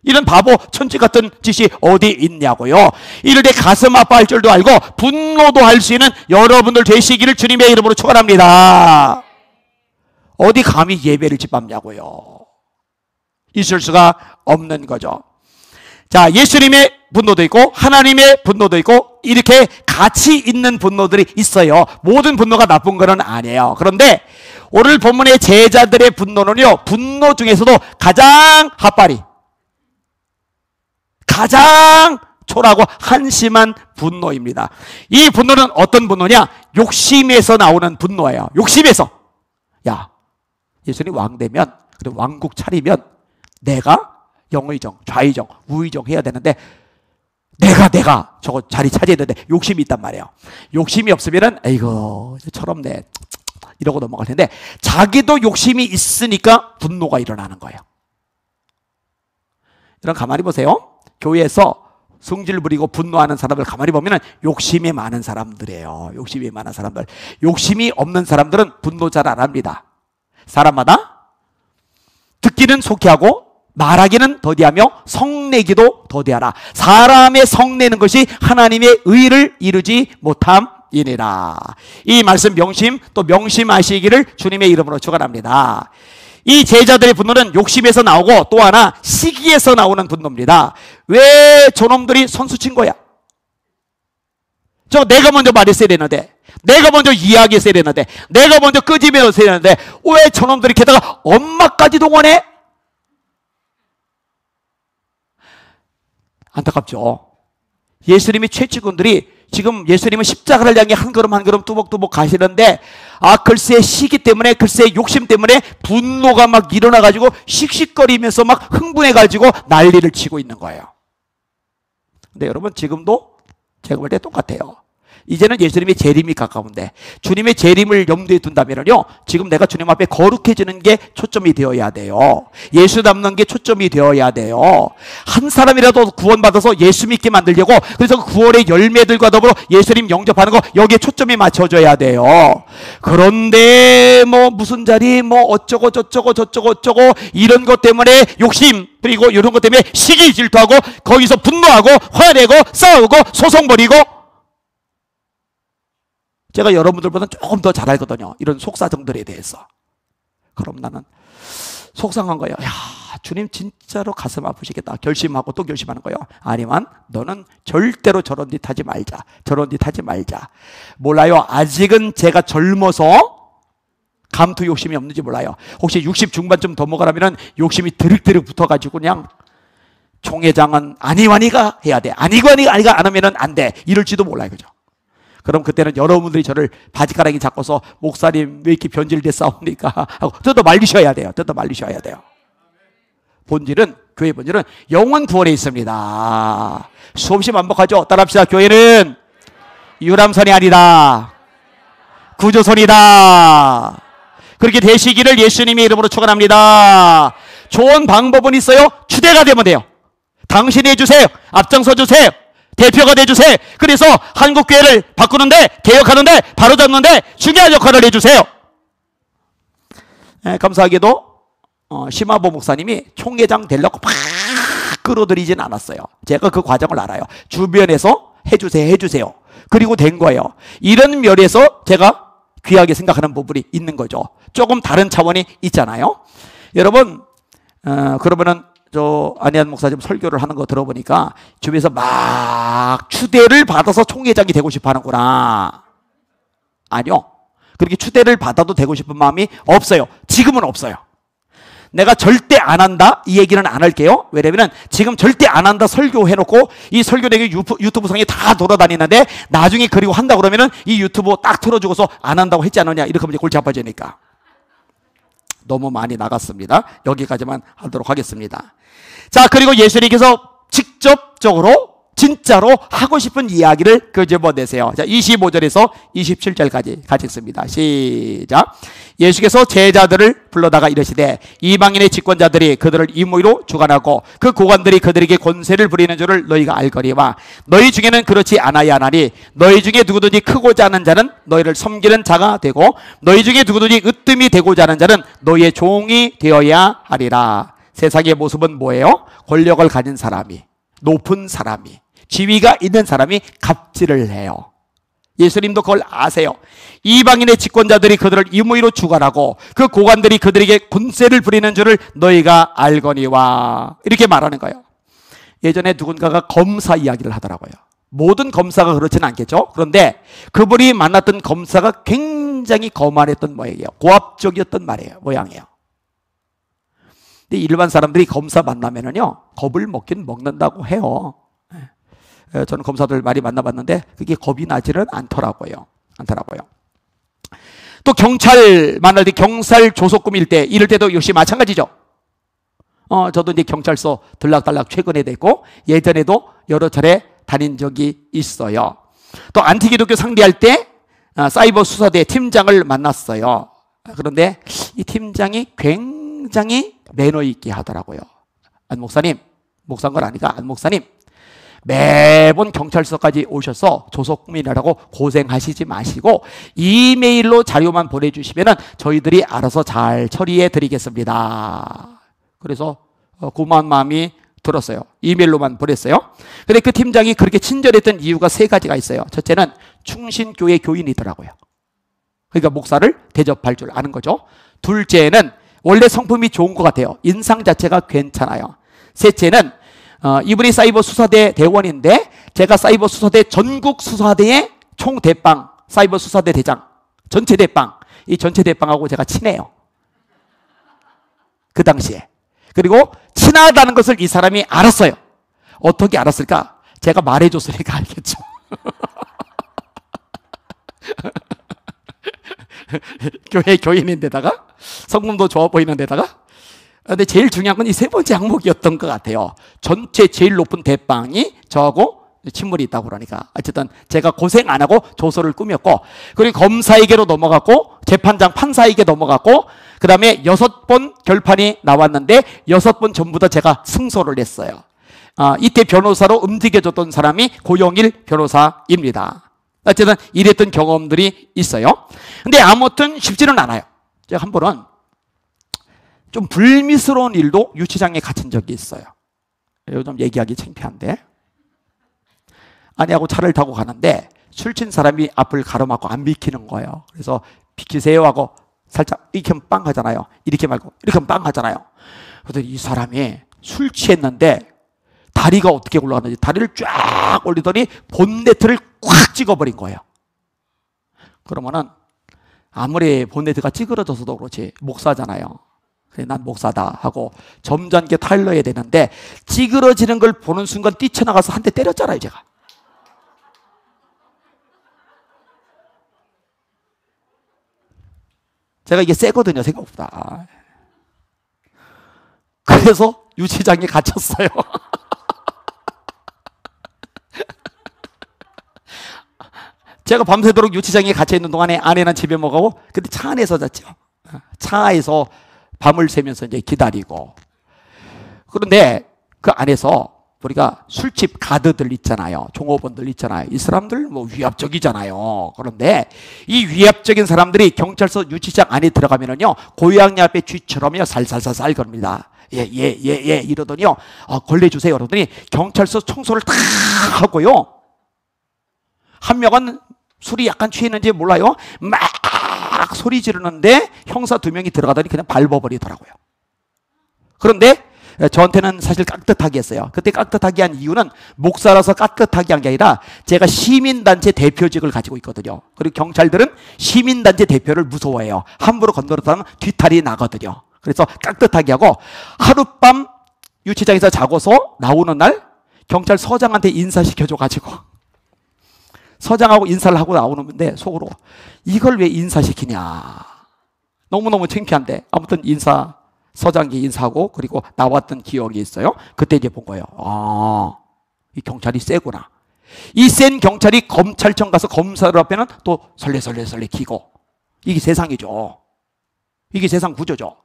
이런 바보 천지 같은 짓이 어디 있냐고요. 이럴 때 가슴 아파할 줄도 알고 분노도 할 수 있는 여러분들 되시기를 주님의 이름으로 축원합니다. 어디 감히 예배를 짓밟냐고요. 있을 수가 없는 거죠. 자, 예수님의 분노도 있고 하나님의 분노도 있고 이렇게 같이 있는 분노들이 있어요. 모든 분노가 나쁜 건 아니에요. 그런데 오늘 본문의 제자들의 분노는요, 분노 중에서도 가장 핫바리, 가장 초라하고 한심한 분노입니다. 이 분노는 어떤 분노냐? 욕심에서 나오는 분노예요. 욕심에서. 야, 예수님 왕 되면, 그리고 왕국 차리면 내가 영의정, 좌의정, 우의정 해야 되는데 내가 저거 자리 차지해야 되는데 욕심이 있단 말이에요. 욕심이 없으면은 에이고 철없네 이러고 넘어갈 텐데 자기도 욕심이 있으니까 분노가 일어나는 거예요. 여러분 가만히 보세요. 교회에서 성질 부리고 분노하는 사람들 가만히 보면은 욕심이 많은 사람들이에요. 욕심이 많은 사람들. 욕심이 없는 사람들은 분노 잘 안 합니다. 사람마다 듣기는 속히 하고 말하기는 더디하며 성내기도 더디하라. 사람의 성내는 것이 하나님의 의를 이루지 못함이니라. 이 말씀 명심 또 명심하시기를 주님의 이름으로 축원합니다. 이 제자들의 분노는 욕심에서 나오고 또 하나 시기에서 나오는 분노입니다. 왜 저놈들이 선수 친 거야? 저 내가 먼저 말했어야 되는데, 내가 먼저 이야기했어야 되는데, 내가 먼저 끄집어냈어야 되는데 왜 저놈들이 게다가 엄마까지 동원해? 안타깝죠. 예수님의 최측근들이 지금 예수님은 십자가를 향해 한 걸음 한 걸음 뚜벅뚜벅 가시는데 글쎄 시기 때문에, 글쎄 욕심 때문에 분노가 막 일어나가지고 씩씩거리면서 막 흥분해가지고 난리를 치고 있는 거예요. 근데 여러분 지금도 제가 볼 때 똑같아요. 이제는 예수님의 재림이 가까운데 주님의 재림을 염두에 둔다면요, 지금 내가 주님 앞에 거룩해지는 게 초점이 되어야 돼요. 예수 닮는 게 초점이 되어야 돼요. 한 사람이라도 구원받아서 예수 믿게 만들려고, 그래서 구원의 열매들과 더불어 예수님 영접하는 거, 여기에 초점이 맞춰져야 돼요. 그런데 뭐 무슨 자리 뭐 어쩌고 저쩌고 이런 것 때문에 욕심, 그리고 이런 것 때문에 시기 질투하고 거기서 분노하고 화내고 싸우고 소송 벌이고, 제가 여러분들보다 조금 더 잘 알거든요. 이런 속사정들에 대해서. 그럼 나는 속상한 거예요. 야, 주님 진짜로 가슴 아프시겠다. 결심하고 또 결심하는 거예요. 아니면 너는 절대로 저런 짓 하지 말자. 저런 짓 하지 말자. 몰라요. 아직은 제가 젊어서 감투 욕심이 없는지 몰라요. 혹시 60 중반쯤 더 먹으라면 욕심이 드륵드륵 붙어가지고 그냥 총회장은 아니와니가 해야 돼. 아니가 안 하면 안 돼. 이럴지도 몰라요. 그죠? 그럼 그때는 여러분들이 저를 바지가랑이 잡고서 목사님 왜 이렇게 변질돼 싸웁니까? 하고 뜯어 말리셔야 돼요. 뜯어 말리셔야 돼요. 본질은, 교회 본질은 영원 구원에 있습니다. 수없이 반복하죠. 따라합시다. 교회는 유람선이 아니다. 구조선이다. 그렇게 되시기를 예수님의 이름으로 축원합니다. 좋은 방법은 있어요. 추대가 되면 돼요. 당신이 해주세요. 앞장서 주세요. 대표가 돼주세요. 그래서 한국교회를 바꾸는데, 개혁하는데, 바로잡는데 중요한 역할을 해주세요. 감사하게도 심화보 목사님이 총회장 되려고 막 끌어들이진 않았어요. 제가 그 과정을 알아요. 주변에서 해주세요. 그리고 된 거예요. 이런 면에서 제가 귀하게 생각하는 부분이 있는 거죠. 조금 다른 차원이 있잖아요. 여러분, 그러면은 저 안희한 목사님 설교를 하는 거 들어보니까 주변에서 막 추대를 받아서 총회장이 되고 싶어 하는구나. 아니요. 그렇게 추대를 받아도 되고 싶은 마음이 없어요. 지금은 없어요. 내가 절대 안 한다 이 얘기는 안 할게요. 왜냐면 지금 절대 안 한다 설교해놓고 이 설교 내용이 유튜브상에 다 돌아다니는데 나중에 그리고 한다 그러면은 이 유튜브 딱 틀어주고서 안 한다고 했지 않느냐 이렇게 하면 이제 골치 아파지니까. 너무 많이 나갔습니다. 여기까지만 하도록 하겠습니다. 자, 그리고 예수님께서 직접적으로 진짜로 하고 싶은 이야기를 끄집어내세요. 자, 25절에서 27절까지 같이 읽습니다. 시작. 예수께서 제자들을 불러다가 이르시되 이방인의 집권자들이 그들을 임의로 주관하고 그 고관들이 그들에게 권세를 부리는 줄을 너희가 알거니와 너희 중에는 그렇지 않아야 하나니 너희 중에 누구든지 크고자 하는 자는 너희를 섬기는 자가 되고 너희 중에 누구든지 으뜸이 되고자 하는 자는 너희의 종이 되어야 하리라. 세상의 모습은 뭐예요? 권력을 가진 사람이, 높은 사람이, 지위가 있는 사람이 갑질을 해요. 예수님도 그걸 아세요. 이방인의 집권자들이 그들을 임의로 주관하고 그 고관들이 그들에게 권세를 부리는 줄을 너희가 알거니와 이렇게 말하는 거예요. 예전에 누군가가 검사 이야기를 하더라고요. 모든 검사가 그렇지는 않겠죠. 그런데 그분이 만났던 검사가 굉장히 거만했던 모양이에요. 고압적이었던 모양이에요. 근데 일반 사람들이 검사 만나면은요 겁을 먹긴 먹는다고 해요. 저는 검사들 많이 만나봤는데 그게 겁이 나지는 않더라고요. 또 경찰 만날 때 경찰 조속금일 때 이럴 때도 역시 마찬가지죠. 저도 이제 경찰서 들락달락 최근에 됐고 예전에도 여러 차례 다닌 적이 있어요. 또 안티기독교 상대할 때 사이버 수사대 팀장을 만났어요. 그런데 이 팀장이 굉장히 매너 있게 하더라고요. 안 목사님, 목사인 건 아니까 안 목사님 매번 경찰서까지 오셔서 조속금이라고 고생하시지 마시고 이메일로 자료만 보내주시면 저희들이 알아서 잘 처리해 드리겠습니다. 그래서 고마운 마음이 들었어요. 이메일로만 보냈어요. 근데 그 팀장이 그렇게 친절했던 이유가 세 가지가 있어요. 첫째는 충신교회 교인이더라고요. 그러니까 목사를 대접할 줄 아는 거죠. 둘째는 원래 성품이 좋은 것 같아요. 인상 자체가 괜찮아요. 셋째는 이분이 사이버 수사대 대원인데 제가 사이버 수사대 전국 수사대의 총대빵 사이버 수사대 대장 전체 대빵 이 전체 대빵하고 제가 친해요. 그 당시에. 그리고 친하다는 것을 이 사람이 알았어요. 어떻게 알았을까? 제가 말해줬으니까 알겠죠. 교회 교인인데다가 성품도 좋아 보이는 데다가 근데 제일 중요한 건 이 세 번째 항목이었던 것 같아요. 전체 제일 높은 대빵이 저하고 친분이 있다고 그러니까 어쨌든 제가 고생 안 하고 조서를 꾸몄고 그리고 검사에게로 넘어갔고 재판장 판사에게 넘어갔고 그 다음에 6번 결판이 나왔는데 6번 전부 다 제가 승소를 했어요. 이때 변호사로 움직여줬던 사람이 고영일 변호사입니다. 어쨌든 이랬던 경험들이 있어요. 근데 아무튼 쉽지는 않아요. 제가 한 번은 좀 불미스러운 일도 유치장에 갇힌 적이 있어요. 요즘 얘기하기 창피한데 아내하고 차를 타고 가는데 술 친 사람이 앞을 가로막고 안 비키는 거예요. 그래서 비키세요 하고 살짝 이렇게 하면 빵 하잖아요. 이렇게 말고 이렇게 하면 빵 하잖아요. 그래서 이 사람이 술 취했는데 다리가 어떻게 올라가는지 다리를 쫙 올리더니 본네트를 꽉 찍어버린 거예요. 그러면은 아무리 본네트가 찌그러져서도 그렇지 목사잖아요. 그래, 난 목사다 하고 점잖게 타일러야 되는데 찌그러지는 걸 보는 순간 뛰쳐나가서 한 대 때렸잖아요. 제가 이게 세거든요 생각보다. 그래서 유치장에 갇혔어요. 제가 밤새도록 유치장에 갇혀있는 동안에 아내는 집에 못 가고 그때 차 안에서 잤죠. 차에서 밤을 새면서 이제 기다리고. 그런데 그 안에서 우리가 술집 가드들 있잖아요. 종업원들 있잖아요. 이 사람들 뭐 위압적이잖아요. 그런데 이 위압적인 사람들이 경찰서 유치장 안에 들어가면은요 고양이 앞에 쥐처럼요 살살살살 겁니다. 예 이러더니요 걸레주세요 그러더니 경찰서 청소를 다 하고요 한 명은 술이 약간 취했는지 몰라요 막 소리 지르는데 형사 2명이 들어가더니 그냥 밟아버리더라고요. 그런데 저한테는 사실 깍듯하게 했어요. 그때 깍듯하게 한 이유는 목사라서 깍듯하게 한 게 아니라 제가 시민단체 대표직을 가지고 있거든요. 그리고 경찰들은 시민단체 대표를 무서워해요. 함부로 건드렸다면 뒤탈이 나거든요. 그래서 깍듯하게 하고 하룻밤 유치장에서 자고서 나오는 날 경찰서장한테 인사시켜줘가지고 서장하고 인사를 하고 나오는데 속으로 이걸 왜 인사시키냐. 너무너무 창피한데 아무튼 서장이 인사하고 그리고 나왔던 기억이 있어요. 그때 이제 본 거예요. 이 경찰이 세구나. 이 센 경찰이 검찰청 가서 검사를 앞에는 또 설레설레 기고. 이게 세상이죠. 이게 세상 구조죠.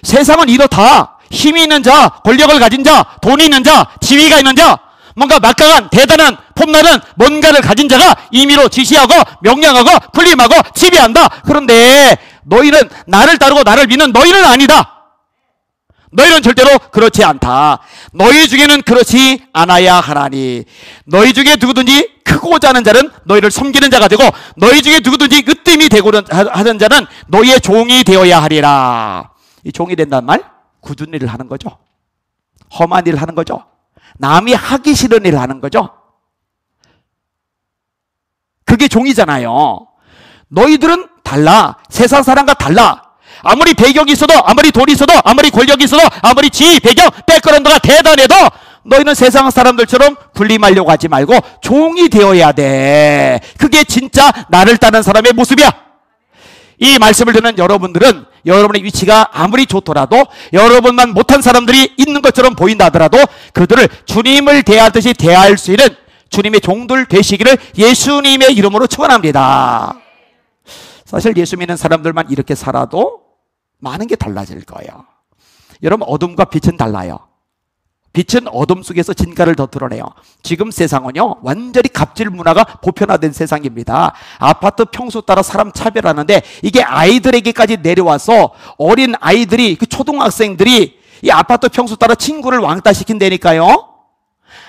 세상은 이렇다. 힘이 있는 자, 권력을 가진 자, 돈이 있는 자, 지위가 있는 자, 뭔가 막강한 대단한 폼나는 뭔가를 가진 자가 임의로 지시하고 명령하고 군림하고 지배한다. 그런데 너희는 나를 따르고 나를 믿는 너희는 아니다. 너희는 절대로 그렇지 않다. 너희 중에는 그렇지 않아야 하나니. 너희 중에 누구든지 크고자 하는 자는 너희를 섬기는 자가 되고 너희 중에 누구든지 으뜸이 되고 하는 자는 너희의 종이 되어야 하리라. 이 종이 된다는 말 굳은 일을 하는 거죠. 험한 일을 하는 거죠. 남이 하기 싫은 일을 하는 거죠. 그게 종이잖아요. 너희들은 달라. 세상 사람과 달라. 아무리 배경이 있어도, 아무리 돈이 있어도, 아무리 권력이 있어도, 아무리 지위, 배경, 백그라운드가 대단해도 너희는 세상 사람들처럼 군림하려고 하지 말고 종이 되어야 돼. 그게 진짜 나를 따르는 사람의 모습이야. 이 말씀을 듣는 여러분들은 여러분의 위치가 아무리 좋더라도 여러분만 못한 사람들이 있는 것처럼 보인다 하더라도 그들을 주님을 대하듯이 대할 수 있는 주님의 종들 되시기를 예수님의 이름으로 축원합니다. 사실 예수 믿는 사람들만 이렇게 살아도 많은 게 달라질 거예요. 여러분, 어둠과 빛은 달라요. 빛은 어둠 속에서 진가를 더 드러내요. 지금 세상은요 완전히 갑질 문화가 보편화된 세상입니다. 아파트 평수 따라 사람 차별하는데 이게 아이들에게까지 내려와서 어린 아이들이, 그 초등학생들이 이 아파트 평수 따라 친구를 왕따시킨다니까요.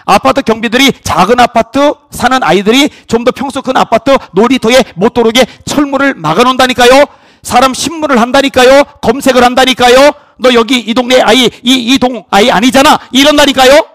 아파트 경비들이 작은 아파트 사는 아이들이 좀 더 평수 큰 아파트 놀이터에 못 들어오게 철문을 막아놓는다니까요. 사람 신문을 한다니까요. 검색을 한다니까요. 너 여기 이 동네 아이, 이 동 아이 아니잖아. 이런다니까요.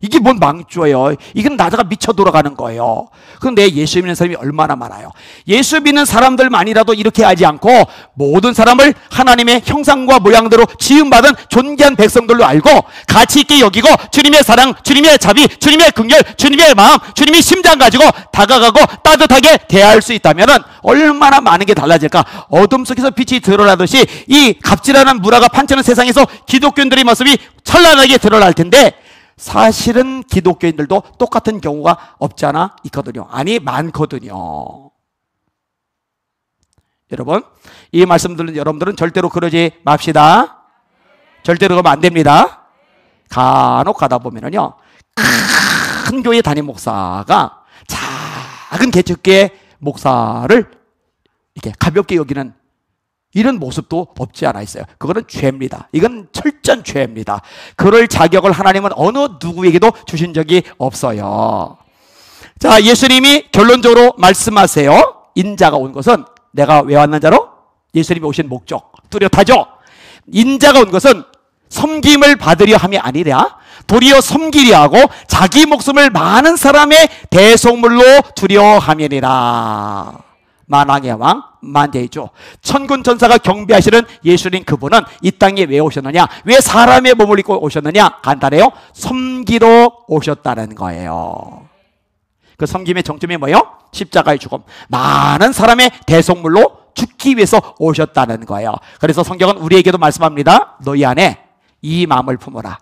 이게 뭔 망조예요. 이건 나다가 미쳐 돌아가는 거예요. 그런데 예수 믿는 사람이 얼마나 많아요. 예수 믿는 사람들만이라도 이렇게 하지 않고 모든 사람을 하나님의 형상과 모양대로 지음받은 존귀한 백성들로 알고 가치 있게 여기고 주님의 사랑, 주님의 자비, 주님의 긍휼, 주님의 마음, 주님의 심장 가지고 다가가고 따뜻하게 대할 수 있다면 얼마나 많은 게 달라질까. 어둠 속에서 빛이 드러나듯이 이 갑질하는 문화가 판치는 세상에서 기독교인들의 모습이 찬란하게 드러날 텐데 사실은 기독교인들도 똑같은 경우가 없지 않아 있거든요. 아니, 많거든요. 여러분, 이 말씀 듣는 여러분들은 절대로 그러지 맙시다. 절대로 그러면 안 됩니다. 간혹 가다 보면은요, 큰 교회 담임 목사가 작은 개척교회 목사를 이렇게 가볍게 여기는 이런 모습도 없지 않아 있어요. 그거는 죄입니다. 이건 철저한 죄입니다. 그럴 자격을 하나님은 어느 누구에게도 주신 적이 없어요. 자, 예수님이 결론적으로 말씀하세요. 인자가 온 것은 내가 왜 왔는 자로? 예수님이 오신 목적 뚜렷하죠. 인자가 온 것은 섬김을 받으려 함이 아니라 도리어 섬기려 하고 자기 목숨을 많은 사람의 대속물로 주려 함이니라. 만왕의 왕, 만대이죠. 천군 천사가 경배하시는 예수님, 그분은 이 땅에 왜 오셨느냐? 왜 사람의 몸을 입고 오셨느냐? 간단해요. 섬기러 오셨다는 거예요. 그 섬김의 정점이 뭐예요? 십자가의 죽음. 많은 사람의 대속물로 죽기 위해서 오셨다는 거예요. 그래서 성경은 우리에게도 말씀합니다. 너희 안에 이 마음을 품어라.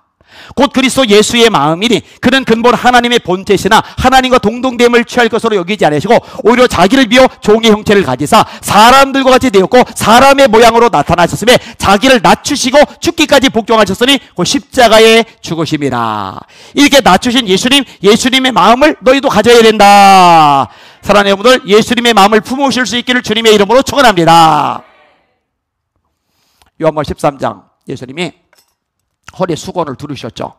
곧 그리스도 예수의 마음이니 그는 근본 하나님의 본체시나 하나님과 동등됨을 취할 것으로 여기지 않으시고 오히려 자기를 비워 종의 형체를 가지사 사람들과 같이 되었고 사람의 모양으로 나타나셨으며 자기를 낮추시고 죽기까지 복종하셨으니 그 십자가에 죽으심이라. 이렇게 낮추신 예수님, 예수님의 마음을 너희도 가져야 된다. 사랑하는 여러분들, 예수님의 마음을 품으실 수 있기를 주님의 이름으로 축원합니다. 요한복음 13장, 예수님이 허리에 수건을 두르셨죠.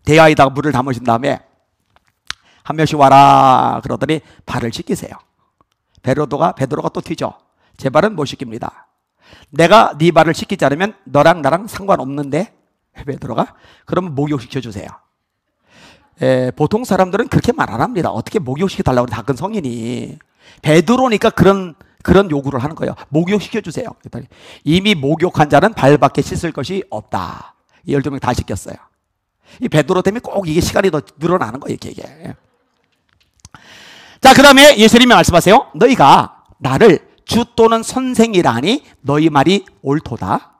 대야에다가 물을 담으신 다음에 한 명씩 와라 그러더니 발을 씻기세요. 베드로가 또 튀죠. 제 발은 못 씻깁니다. 내가 네 발을 씻기지 않으면 너랑 나랑 상관없는데 베드로가 그러면 목욕시켜주세요. 보통 사람들은 그렇게 말 안 합니다. 어떻게 목욕시켜달라고 다 큰 성인이. 베드로니까 그런 요구를 하는 거예요. 목욕시켜주세요. 그랬더니 이미 목욕한 자는 발밖에 씻을 것이 없다. 이 12명 다 씻겼어요. 이 베드로 때문에 꼭 이게 시간이 더 늘어나는 거예요, 이게. 자, 그 다음에 예수님이 말씀하세요. 너희가 나를 주 또는 선생이라니 너희 말이 옳도다.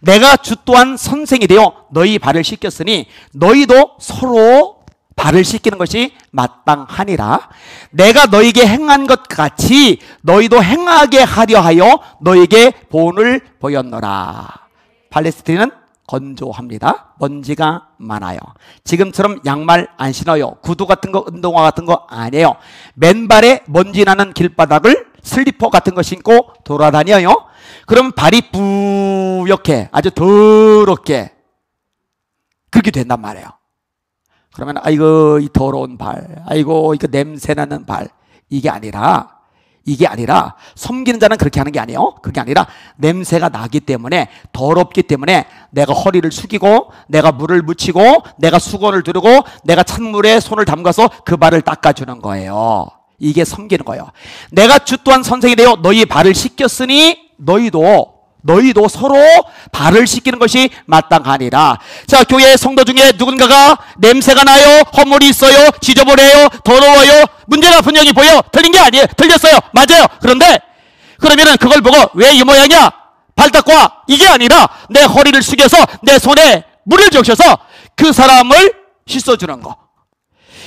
내가 주 또한 선생이 되어 너희 발을 씻겼으니 너희도 서로 발을 씻기는 것이 마땅하니라. 내가 너희에게 행한 것 같이 너희도 행하게 하려 하여 너희에게 본을 보였노라. 팔레스틴은 건조합니다. 먼지가 많아요. 지금처럼 양말 안 신어요. 구두 같은 거, 운동화 같은 거 안 해요. 맨발에 먼지 나는 길바닥을 슬리퍼 같은 거 신고 돌아다녀요. 그럼 발이 뿌옇게 아주 더럽게 그렇게 된단 말이에요. 그러면 아이고 이 더러운 발, 아이고 이거 냄새 나는 발, 이게 아니라 섬기는 자는 그렇게 하는 게 아니에요. 그게 아니라 냄새가 나기 때문에, 더럽기 때문에 내가 허리를 숙이고 내가 물을 묻히고 내가 수건을 두르고 내가 찬물에 손을 담가서 그 발을 닦아주는 거예요. 이게 섬기는 거예요. 내가 주 또한 선생이 되어 너희 발을 씻겼으니 너희도 서로 발을 씻기는 것이 마땅하니라. 자, 교회 성도 중에 누군가가 냄새가 나요, 허물이 있어요, 지저분해요, 더러워요, 문제가 분명히 보여. 틀린 게 아니에요. 틀렸어요. 맞아요. 그런데 그러면은 그걸 보고 왜 이 모양이야? 발 닦고 와. 이게 아니라 내 허리를 숙여서 내 손에 물을 적셔서 그 사람을 씻어주는 거.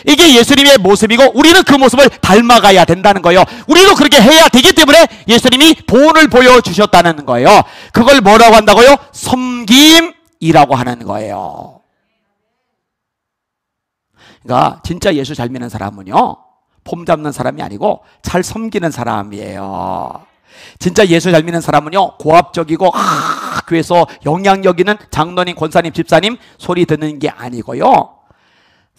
이게 예수님의 모습이고 우리는 그 모습을 닮아가야 된다는 거예요. 우리도 그렇게 해야 되기 때문에 예수님이 본을 보여주셨다는 거예요. 그걸 뭐라고 한다고요? 섬김이라고 하는 거예요. 그러니까 진짜 예수 잘 믿는 사람은요, 폼 잡는 사람이 아니고 잘 섬기는 사람이에요. 진짜 예수 잘 믿는 사람은요, 고압적이고 교회에서 영향력 있는 장로님, 권사님, 집사님 소리 듣는 게 아니고요,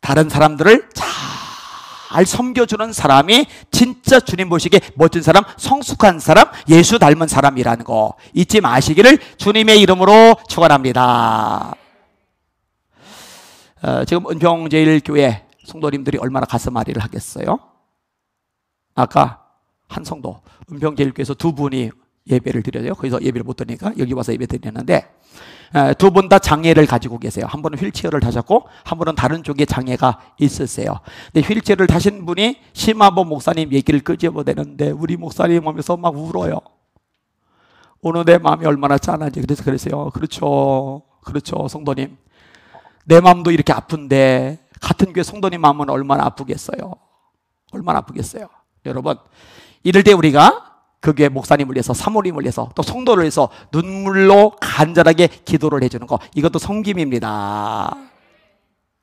다른 사람들을 잘 섬겨주는 사람이 진짜 주님 보시기에 멋진 사람, 성숙한 사람, 예수 닮은 사람이라는 거 잊지 마시기를 주님의 이름으로 축원합니다. 지금 은평제일교회 성도님들이 얼마나 가슴앓이를 하겠어요? 아까 한 성도 은평제일교회에서 두 분이 예배를 드려요. 거기서 예배를 못 드리니까 여기 와서 예배 드리는데 두 분 다 장애를 가지고 계세요. 한 분은 휠체어를 타셨고 한 분은 다른 쪽에 장애가 있으세요. 근데 휠체어를 타신 분이 심한보 목사님 얘기를 끄집어내는데 우리 목사님 하면서 막 울어요. 오늘 내 마음이 얼마나 짠한지. 그래서 그랬어요. 그렇죠 성도님, 내 마음도 이렇게 아픈데 같은 교회 성도님 마음은 얼마나 아프겠어요. 얼마나 아프겠어요. 여러분, 이럴 때 우리가 그 교회 목사님을 위해서, 사모님을 위해서, 또 성도를 위해서 눈물로 간절하게 기도를 해주는 거, 이것도 섬김입니다.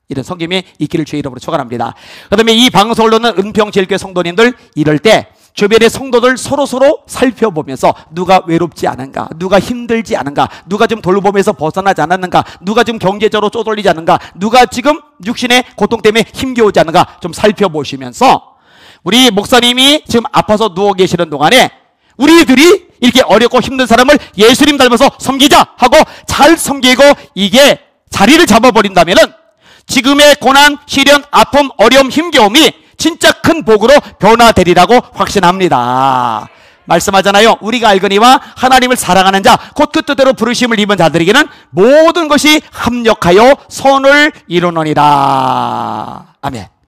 이런 섬김이 있기를 주의 이름으로 축원합니다. 그 다음에 이 방송을 듣는 은평제일교회 성도님들, 이럴 때 주변의 성도들 서로 살펴보면서 누가 외롭지 않은가, 누가 힘들지 않은가, 누가 좀 돌봄에서 벗어나지 않았는가, 누가 좀 경제적으로 쪼들리지 않은가, 누가 지금 육신의 고통 때문에 힘겨우지 않은가 좀 살펴보시면서 우리 목사님이 지금 아파서 누워 계시는 동안에 우리들이 이렇게 어렵고 힘든 사람을 예수님 닮아서 섬기자 하고 잘 섬기고 이게 자리를 잡아버린다면은 지금의 고난, 시련, 아픔, 어려움, 힘겨움이 진짜 큰 복으로 변화되리라고 확신합니다. 말씀하잖아요. 우리가 알거니와 하나님을 사랑하는 자, 곧 그 뜻대로 부르심을 입은 자들에게는 모든 것이 합력하여 선을 이루느니라. 아멘.